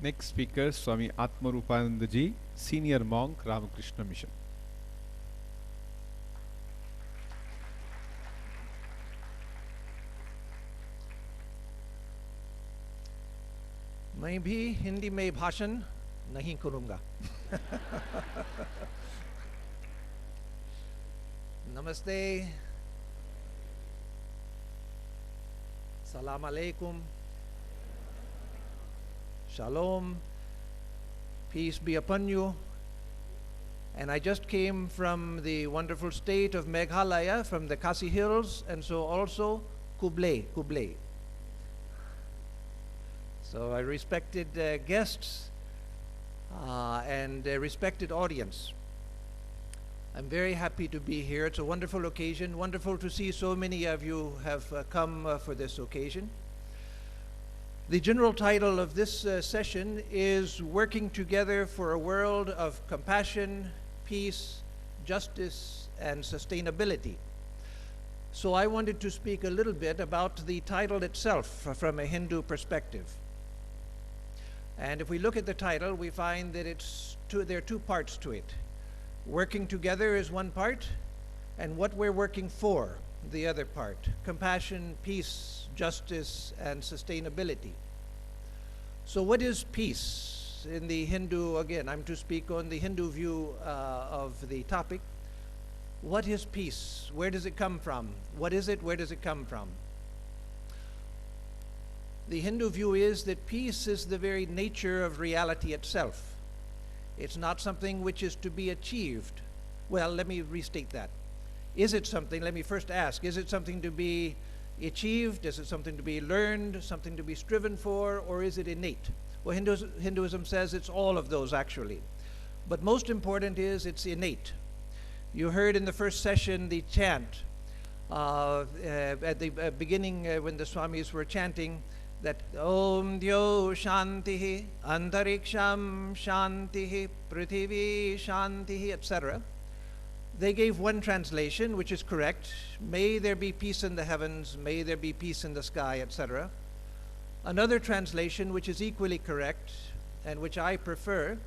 Next speaker, Swami Atmarupanandaji, Senior Monk, Ramakrishna Mission. मैं भी हिंदी में भाषण नहीं करूँगा। नमस्ते, सलाम अलैकुम, shalom, peace be upon you. And I just came from the wonderful state of Meghalaya, from the Khasi Hills, and so also Kublai. So I respected guests and respected audience. I'm very happy to be here. It's a wonderful occasion. Wonderful to see so many of you have come for this occasion. The general title of this session is Working Together for a World of Compassion, Peace, Justice, and Sustainability. So I wanted to speak a little bit about the title itself from a Hindu perspective. And if we look at the title, we find that there are two parts to it. Working together is one part, and what we're working for, the other part. Compassion, peace, justice, and sustainability. So what is peace in the Hindu, again, I'm to speak on the Hindu view of the topic. What is peace? Where does it come from? What is it? Where does it come from? The Hindu view is that peace is the very nature of reality itself. It's not something which is to be achieved. Well, let me restate that. Is it something, let me first ask, is it something to be achieved? Is it something to be learned, something to be striven for, or is it innate? Well, Hinduism says it's all of those actually. But most important is it's innate. You heard in the first session the chant at the beginning when the Swamis were chanting that Om Dyo Shantihi, Antariksham Shantihi, Prithivi Shantihi, etc. They gave one translation, which is correct. May there be peace in the heavens, may there be peace in the sky, etc. Another translation, which is equally correct, and which I prefer,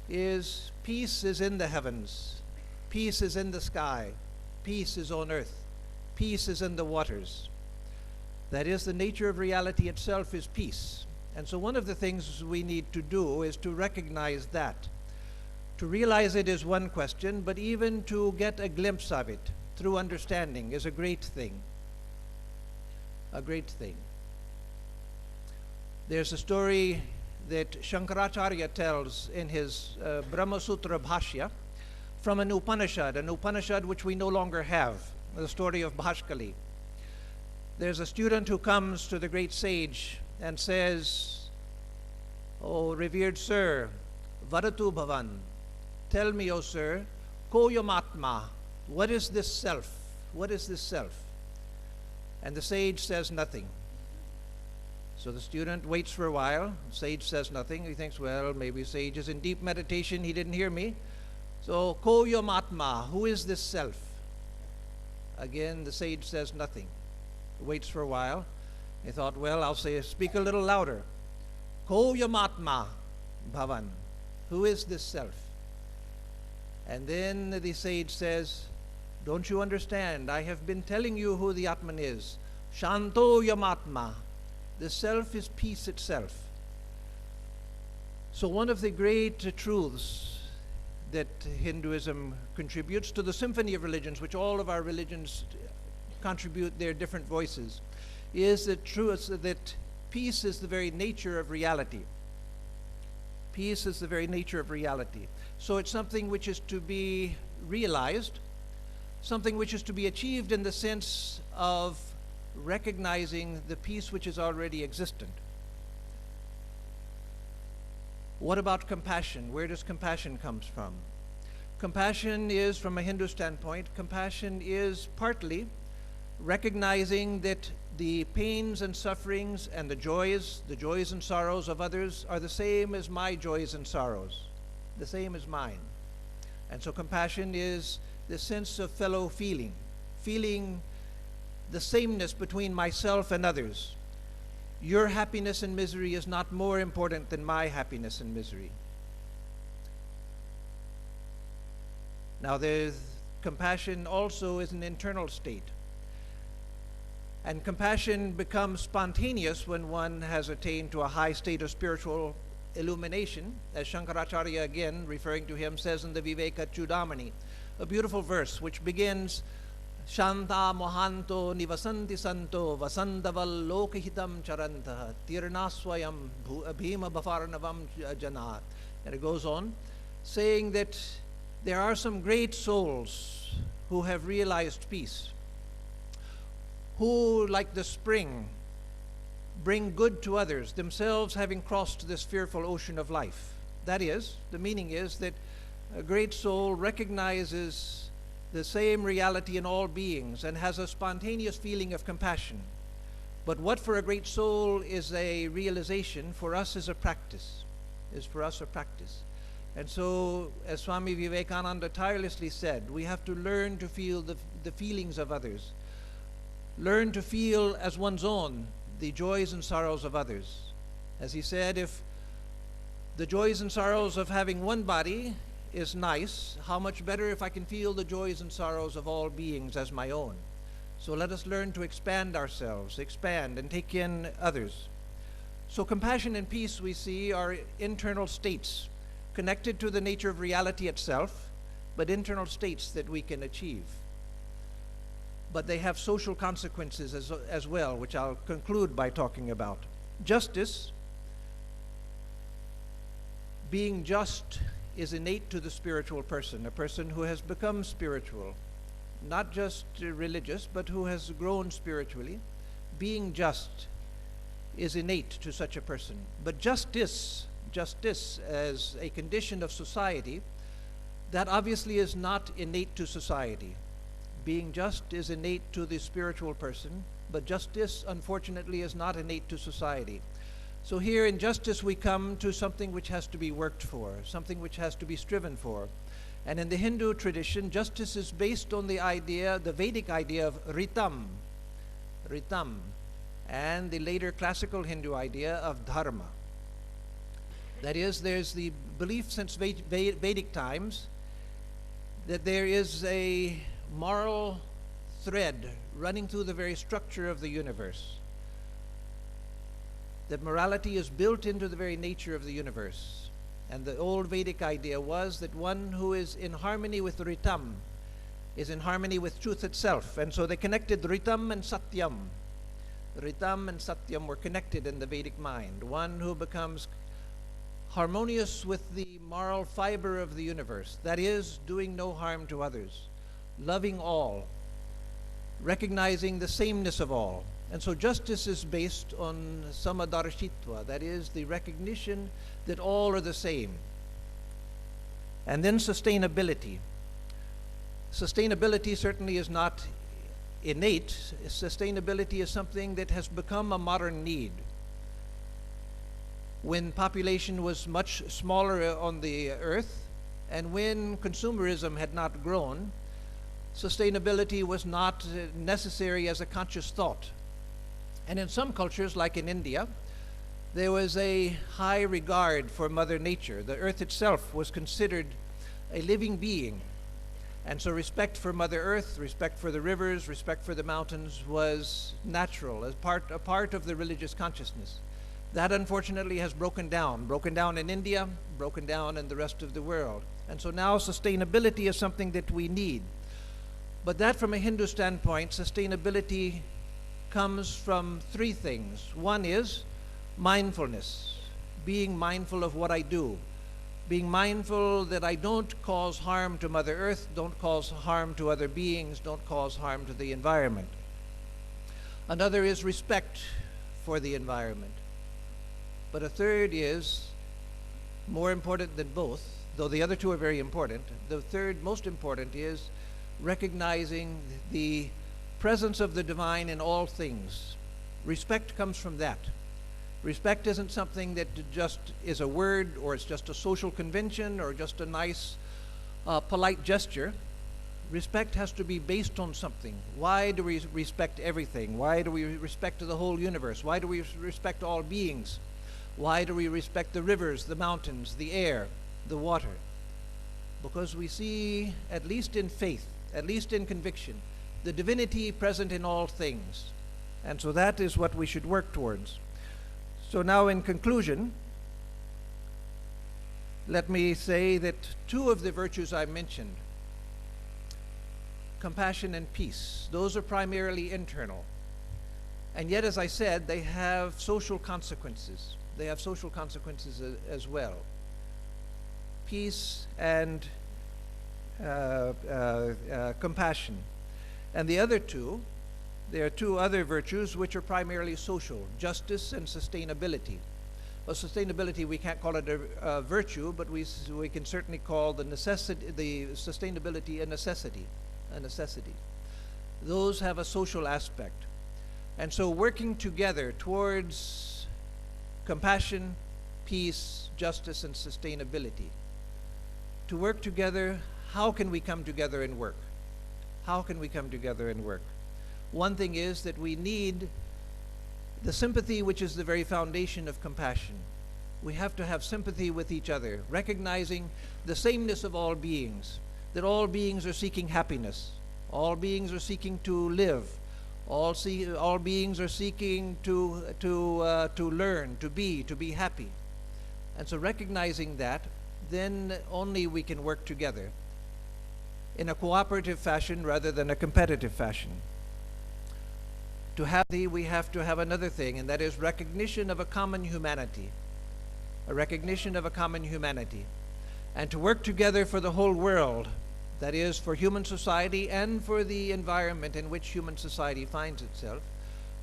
is peace is in the heavens, peace is in the sky, peace is on earth, peace is in the waters. That is, the nature of reality itself is peace. And so one of the things we need to do is to recognize that. To realize it is one question, but even to get a glimpse of it through understanding is a great thing. A great thing. There's a story that Shankaracharya tells in his Brahma Sutra Bhashya from an Upanishad which we no longer have, the story of Bhaskali. There's a student who comes to the great sage and says, "Oh, revered sir, Varatu Bhavan, tell me, O sir, Koyam Atma, what is this self? What is this self?" And the sage says nothing. So the student waits for a while. The sage says nothing. He thinks, well, maybe sage is in deep meditation. He didn't hear me. So, Koyam Atma, who is this self? Again, the sage says nothing. Waits for a while. He thought, well, I'll speak a little louder. Koyam Atma Bhavan, who is this self? And then the sage says, don't you understand? I have been telling you who the Atman is. Shanto Yamatma. The self is peace itself. So one of the great truths that Hinduism contributes to the symphony of religions, which all of our religions contribute their different voices, is the truth that peace is the very nature of reality. Peace is the very nature of reality. So it's something which is to be realized, something which is to be achieved in the sense of recognizing the peace which is already existent. What about compassion? Where does compassion come from? Compassion is, from a Hindu standpoint, compassion is partly recognizing that the pains and sufferings and the joys and sorrows of others are the same as my joys and sorrows, the same as mine. And so compassion is the sense of fellow feeling the sameness between myself and others. Your happiness and misery is not more important than my happiness and misery. Now, compassion also is an internal state. And compassion becomes spontaneous when one has attained to a high state of spiritual illumination, as Shankaracharya, again referring to him, says in the Viveka Chudamani, a beautiful verse which begins, Shanta mohanto nivasanti santo vasandaval lokahitam charanta tirnaswayam bhima bhavarnavam janat. And it goes on, saying that there are some great souls who have realized peace, who, like the spring, bring good to others, themselves having crossed this fearful ocean of life. That is, the meaning is that a great soul recognizes the same reality in all beings and has a spontaneous feeling of compassion. But what for a great soul is a realization, for us is a practice, And so, as Swami Vivekananda tirelessly said, we have to learn to feel the feelings of others. Learn to feel as one's own the joys and sorrows of others. As he said, if the joys and sorrows of having one body is nice, how much better if I can feel the joys and sorrows of all beings as my own. So let us learn to expand ourselves, and take in others. So compassion and peace, we see, are internal states connected to the nature of reality itself, but internal states that we can achieve. But they have social consequences as well, which I'll conclude by talking about. Justice, being just, is innate to the spiritual person, a person who has become spiritual, not just religious, but who has grown spiritually. Being just is innate to such a person. But justice as a condition of society, that obviously is not innate to society. Being just is innate to the spiritual person, but justice, unfortunately, is not innate to society. So here in justice we come to something which has to be worked for, something which has to be striven for. And in the Hindu tradition, justice is based on the Vedic idea of ritam, and the later classical Hindu idea of dharma. That is, there's the belief since Vedic times that there is a moral thread running through the very structure of the universe. That morality is built into the very nature of the universe. And the old Vedic idea was that one who is in harmony with Ritam is in harmony with truth itself. And so they connected Ritam and Satyam. Ritam and Satyam were connected in the Vedic mind. One who becomes harmonious with the moral fiber of the universe, that is, doing no harm to others, loving all, recognizing the sameness of all. And so justice is based on samadarshitva, that is, the recognition that all are the same. And then sustainability. Sustainability certainly is not innate. Sustainability is something that has become a modern need. When population was much smaller on the earth, and when consumerism had not grown, sustainability was not necessary as a conscious thought. And in some cultures, like in India, there was a high regard for Mother Nature. The earth itself was considered a living being. And so respect for Mother Earth, respect for the rivers, respect for the mountains was natural, as a part of the religious consciousness. That unfortunately has broken down in India, broken down in the rest of the world. And so now sustainability is something that we need. But that, from a Hindu standpoint, sustainability comes from three things. One is mindfulness, being mindful of what I do, being mindful that I don't cause harm to Mother Earth, don't cause harm to other beings, don't cause harm to the environment. Another is respect for the environment. But a third is more important than both, though the other two are very important. The third, most important, is recognizing the presence of the divine in all things. Respect comes from that. Respect isn't something that just is a word, or it's just a social convention, or just a nice, polite gesture. Respect has to be based on something. Why do we respect everything? Why do we respect the whole universe? Why do we respect all beings? Why do we respect the rivers, the mountains, the air, the water? Because we see, at least in faith, at least in conviction, the divinity present in all things. And so that is what we should work towards. So now in conclusion, let me say that two of the virtues I mentioned, compassion and peace, those are primarily internal. And yet, as I said, they have social consequences. They have social consequences as well. Peace and compassion. And the other two, there are two other virtues which are primarily social, justice and sustainability. Well, sustainability, we can't call it a virtue, but we can certainly call the sustainability a necessity. Those have a social aspect. And so working together towards compassion, peace, justice, and sustainability. To work together, how can we come together and work? How can we come together and work? One thing is that we need the sympathy which is the very foundation of compassion. We have to have sympathy with each other, recognizing the sameness of all beings, that all beings are seeking happiness, all beings are seeking to live, all beings are seeking to learn, to be happy. And so recognizing that, then only we can work together in a cooperative fashion rather than a competitive fashion. To have we have to have another thing, and that is recognition of a common humanity. A recognition of a common humanity. And to work together for the whole world, that is, for human society and for the environment in which human society finds itself,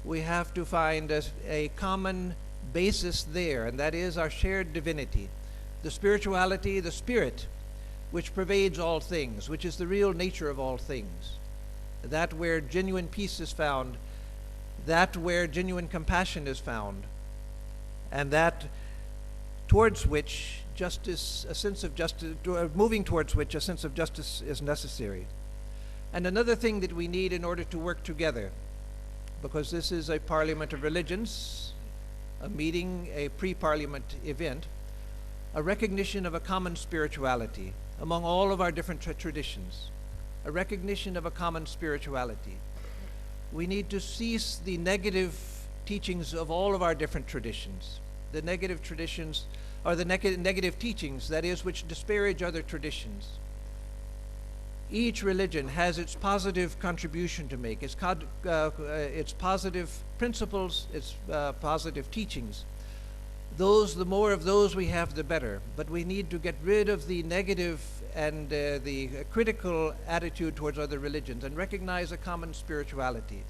we have to find a common basis there, and that is our shared divinity. The spirituality, the spirit, which pervades all things, which is the real nature of all things. That where genuine peace is found, that where genuine compassion is found, and that towards which justice, a sense of justice, moving towards which a sense of justice is necessary. And another thing that we need in order to work together, because this is a parliament of religions, a meeting, a pre-parliament event, a recognition of a common spirituality among all of our different traditions, a recognition of a common spirituality. We need to cease the negative teachings of all of our different traditions, the negative traditions, or the negative teachings, that is, which disparage other traditions. Each religion has its positive contribution to make, its positive principles, its positive teachings. The more of those we have, the better. But we need to get rid of the negative and the critical attitude towards other religions and recognize a common spirituality.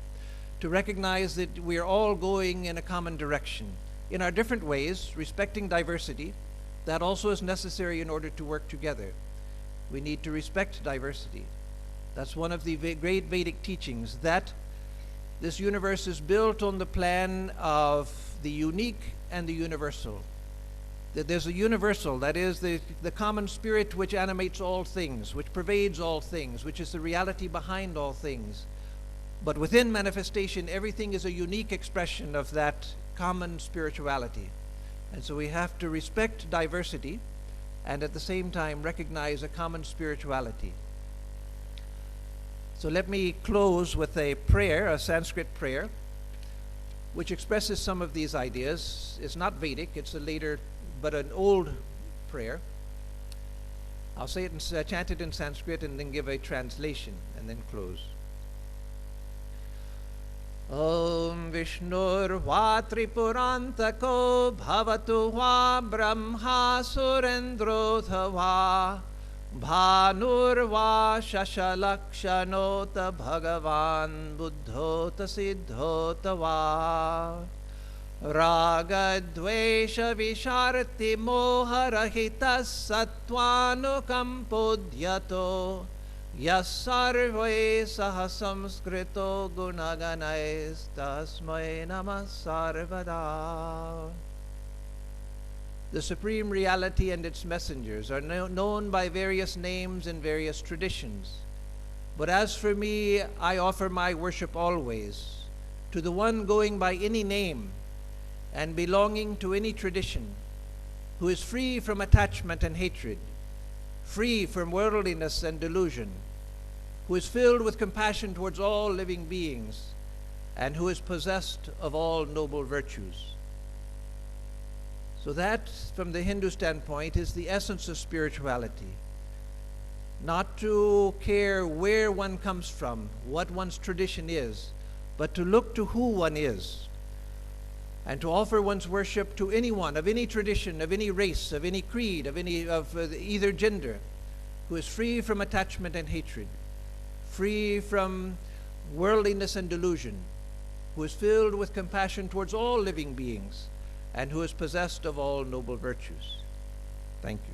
To recognize that we are all going in a common direction. In our different ways, respecting diversity, that also is necessary in order to work together. We need to respect diversity. That's one of the great Vedic teachings, that this universe is built on the plan of the unique and the universal. That there's a universal, that is the common spirit which animates all things, which pervades all things, which is the reality behind all things. But within manifestation, everything is a unique expression of that common spirituality. And so we have to respect diversity and at the same time recognize a common spirituality. So let me close with a prayer, a Sanskrit prayer, which expresses some of these ideas. It's not Vedic, it's a later, but an old prayer. I'll say it and chant it in Sanskrit and then give a translation and then close. Om Vishnurva Tripurantako Bhavatu Va Brahma Surendrotha Va Bhanurva Shashalakshanota Bhagavan Buddhota Siddhota Va Raga Dvesha Visharti Moharahita Sattvanukampodhyato Yasarve Saha Samskrito Gunaganais Tasmai Namah Sarvada. The Supreme Reality and its messengers are known by various names in various traditions. But as for me, I offer my worship always to the one going by any name and belonging to any tradition, who is free from attachment and hatred, free from worldliness and delusion, who is filled with compassion towards all living beings, and who is possessed of all noble virtues. So that, from the Hindu standpoint, is the essence of spirituality. Not to care where one comes from, what one's tradition is, but to look to who one is, and to offer one's worship to anyone of any tradition, of any race, of any creed, of either gender, who is free from attachment and hatred, free from worldliness and delusion, who is filled with compassion towards all living beings, and who is possessed of all noble virtues. Thank you.